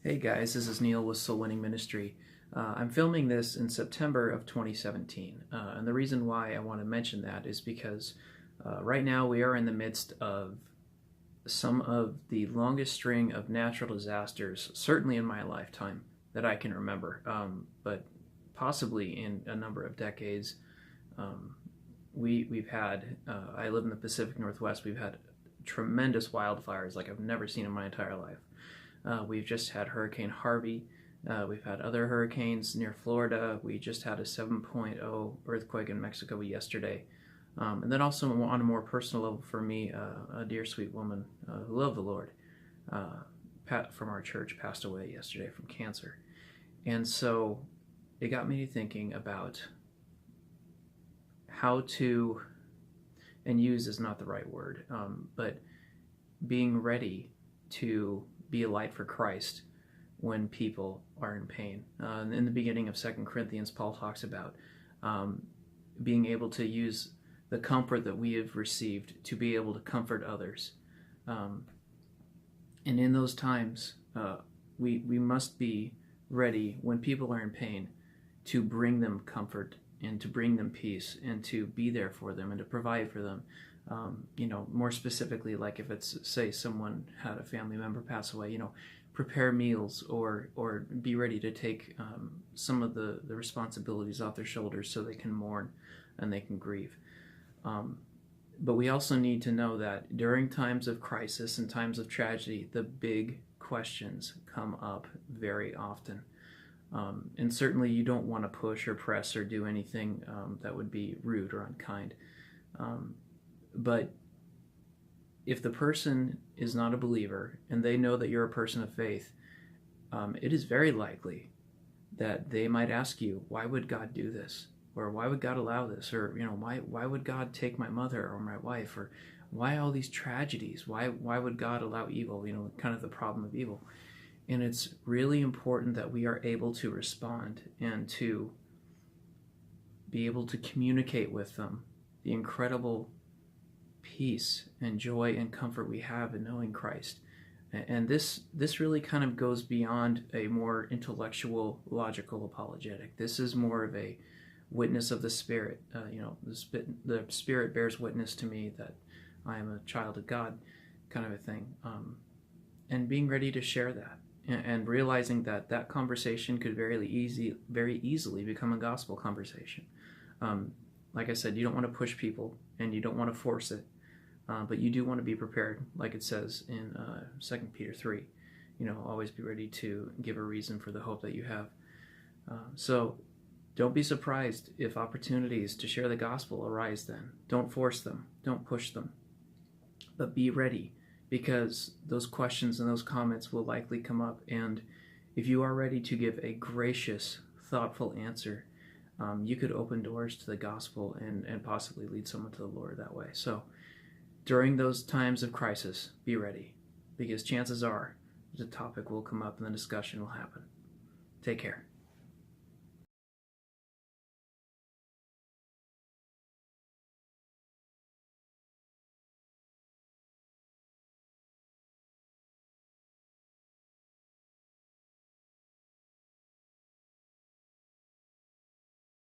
Hey guys, this is Neil with Soul Winning Ministry. I'm filming this in September of 2017, and the reason why I want to mention that is because right now we are in the midst of some of the longest string of natural disasters, certainly in my lifetime, that I can remember, but possibly in a number of decades. Um, we've had, I live in the Pacific Northwest, we've had tremendous wildfires like I've never seen in my entire life. We've just had Hurricane Harvey. We've had other hurricanes near Florida. We just had a 7.0 earthquake in Mexico yesterday. And then also on a more personal level for me, a dear sweet woman who loved the Lord from our church passed away yesterday from cancer. And so it got me thinking about how to, and use is not the right word, but being ready to be a light for Christ when people are in pain. In the beginning of 2 Corinthians, Paul talks about being able to use the comfort that we have received to be able to comfort others. And in those times, we must be ready when people are in pain to bring them comfort and to bring them peace and to be there for them and to provide for them. More specifically, like if it's, say, someone had a family member pass away, prepare meals or be ready to take some of the responsibilities off their shoulders so they can mourn and they can grieve. But we also need to know that during times of crisis and times of tragedy, the big questions come up very often. And certainly you don't want to push or press or do anything that would be rude or unkind. But if the person is not a believer and they know that you're a person of faith, it is very likely that they might ask you, why would God do this? Or why would God allow this? Or, why would God take my mother or my wife? Or why all these tragedies? Why would God allow evil? Kind of the problem of evil. And it's really important that we are able to respond and to be able to communicate with them the incredible peace and joy and comfort we have in knowing Christ. And this really kind of goes beyond a more intellectual, logical apologetic. This is more of a witness of the Spirit. The Spirit bears witness to me that I am a child of God, kind of a thing. And being ready to share that. And realizing that conversation could very easily become a gospel conversation. Like I said, you don't want to push people and you don't want to force it, but you do want to be prepared, like it says in 2 Peter 3. Always be ready to give a reason for the hope that you have. So don't be surprised if opportunities to share the gospel arise then. Don't force them. Don't push them. But be ready, because those questions and those comments will likely come up. And if you are ready to give a gracious, thoughtful answer, you could open doors to the gospel and possibly lead someone to the Lord that way. So during those times of crisis, be ready, because chances are the topic will come up and the discussion will happen. Take care.